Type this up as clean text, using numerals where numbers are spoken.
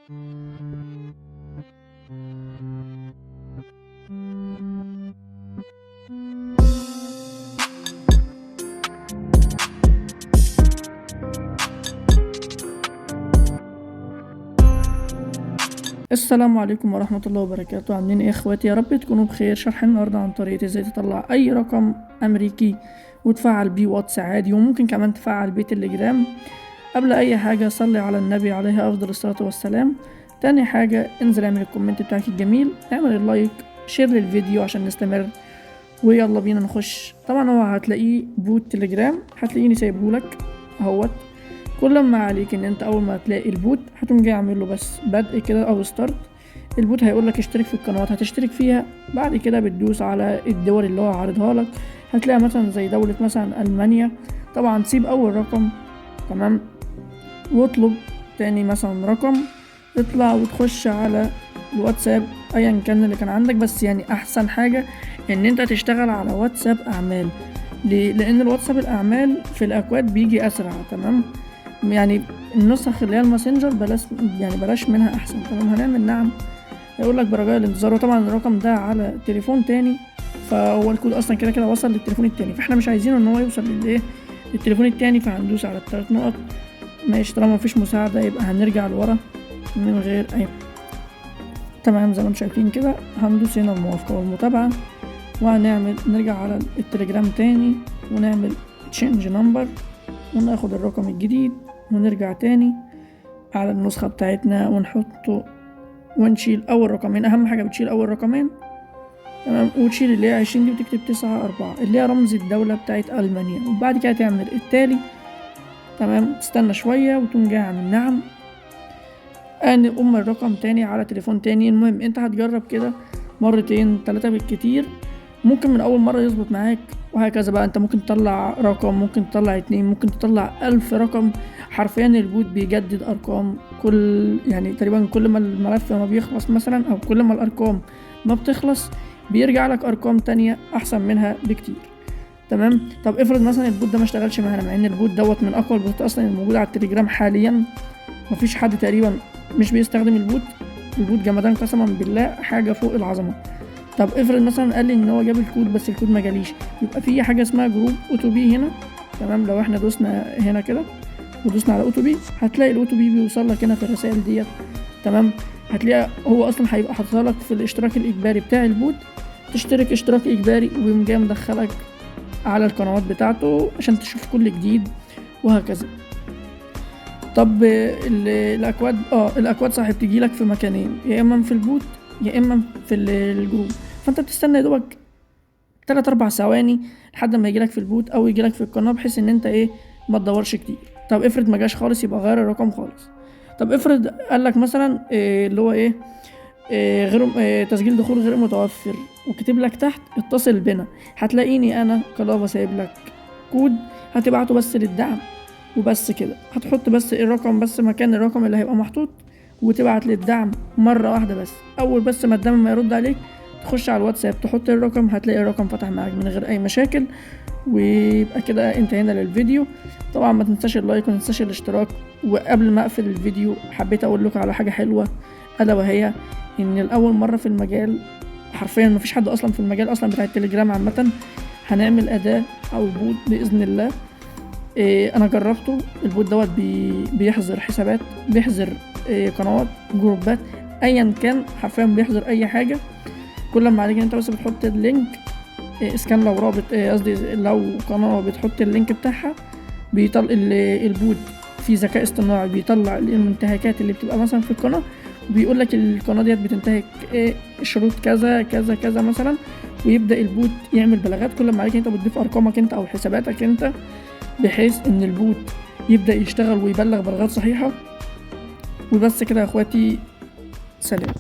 السلام عليكم ورحمة الله وبركاته. عاملين ايه اخواتي؟ يا رب تكونوا بخير. شرح النهارده عن طريقة ازاي تطلع اي رقم امريكي وتفعل بيه واتس عادي، وممكن كمان تفعل بيه تليجرام. قبل اي حاجة صلي على النبي عليه افضل الصلاة والسلام. تاني حاجة انزل اعمل الكومنت بتاعك الجميل، اعمل اللايك، شير للفيديو عشان نستمر، ويلا بينا نخش. طبعا هو هتلاقيه بوت تليجرام، هتلاقيني سايبهولك اهوت. كل ما عليك ان انت اول ما تلاقي البوت هتقوم جاي اعمل له بس بدء كده او ستارت. البوت هيقولك اشترك في القنوات، هتشترك فيها. بعد كده بتدوس على الدول اللي هو عارضها لك، هتلاقي مثلا زي دولة مثلا المانيا. طبعا سيب اول رقم، تمام، واطلب تاني مثلا رقم، اطلع وتخش على الواتساب ايا كان اللي كان عندك. بس يعني احسن حاجة ان انت تشتغل على واتساب اعمال. ليه؟ لان الواتساب الاعمال في الاكواد بيجي اسرع، تمام. يعني النسخ اللي هي الماسنجر بلاش منها احسن، تمام. هنعمل نعم، هيقول لك برجاء الانتظار. وطبعا الرقم ده على تليفون تاني، فهو الكود اصلا كده كده وصل للتليفون التاني، فاحنا مش عايزينه ان هو يوصل للتليفون التاني، فهندوس على ال3 نقط. ماشي، طالما مفيش مساعدة يبقى هنرجع لورا من غير اي. تمام، زي ما انتم شايفين كده هندوس هنا الموافقة والمتابعة، نرجع على التليجرام تاني ونعمل تشينج نمبر، وناخد الرقم الجديد ونرجع تاني على النسخة بتاعتنا ونحطه، ونشيل اول رقمين. اهم حاجة بتشيل اول رقمين، تمام، وتشيل اللي هي 20 دي وتكتب 9-4 اللي هي رمز الدولة بتاعت المانيا. وبعد كده تعمل التالي، تمام. تستنى شوية وتقوم جاي عامل نعم، الرقم تاني على تليفون تاني. المهم انت هتجرب كده 2-3 بالكتير، ممكن من اول مرة يظبط معاك، وهكذا بقى. انت ممكن تطلع رقم، ممكن تطلع 2، ممكن تطلع 1000 رقم. حرفيا البوت بيجدد ارقام يعني تقريبا كل ما الملف ما بيخلص مثلا، او كل ما الارقام ما بتخلص بيرجع لك ارقام تانية احسن منها بكتير، تمام. طب افرض مثلا البوت ده ما اشتغلش معانا، مع ان البوت دوت من اقوى البوتات اصلا الموجودة على التليجرام حاليا. مفيش حد تقريبا مش بيستخدم البوت جمدان قسما بالله، حاجة فوق العظمة. طب افرض مثلا قال لي ان هو جاب الكود بس الكود ما جاليش، يبقى في حاجه اسمها جروب اوتو بي هنا، تمام. لو احنا دوسنا هنا كده ودوسنا على اوتو بي، هتلاقي الاوتو بي بيوصل لك هنا في الرسائل ديت، تمام. هتلاقي هو اصلا هيبقى حاطط لك في الاشتراك الاجباري بتاع البوت، تشترك اشتراك اجباري، ويقوم جاي مدخلك على القنوات بتاعته عشان تشوف كل جديد، وهكذا. طب الاكواد صح بتجيلك في مكانين، يا اما في البوت يا اما في الجروب. فانت بتستنى يدوبك 3-4 ثواني لحد ما يجيلك في البوت او يجيلك في القناه، بحيث ان انت ما تدورش كتير. طب افرض ما جاش خالص، يبقى غير الرقم خالص. طب افرض قالك مثلا اللي هو غير تسجيل دخول غير متوفر، وكتب لك تحت اتصل بنا، هتلاقيني انا كلابه سايب لك كود، هتبعته بس للدعم وبس كده. هتحط بس الرقم بس مكان الرقم اللي هيبقى محطوط، وتبعت للدعم مرة واحدة بس. أول بس ما الدعم ما يرد عليك تخش على الواتساب تحط الرقم، هتلاقي الرقم فتح معاك من غير أي مشاكل. ويبقى كده انتهينا للفيديو. طبعا ما تنساش اللايك وما تنساش الاشتراك. وقبل ما أقفل الفيديو حبيت أقول لكم على حاجة حلوة، ألا وهي إن الأول مرة في المجال، حرفيا مفيش حد أصلا في المجال أصلا بتاع التليجرام عامة، هنعمل أداة أو بوت بإذن الله. انا جربته. البوت دوت بيحظر حسابات، بيحظر قنوات، جروبات، ايا كان، حرفيا بيحظر اي حاجه. كل ما عليك انت بس بتحط اللينك، اسكان لو رابط، قصدي لو قناه بتحط اللينك بتاعها، بيطلع البوت في ذكاء اصطناعي بيطلع الانتهاكات اللي بتبقى مثلا في القناه، وبيقول لك القناه ديت بتنتهك شروط كذا كذا كذا مثلا، ويبدا البوت يعمل بلاغات. كل ما عليك انت بتضيف ارقامك انت او حساباتك انت، بحيث ان البوت يبدأ يشتغل ويبلغ بلاغات صحيحة. وبس كده يا اخواتي، سلام.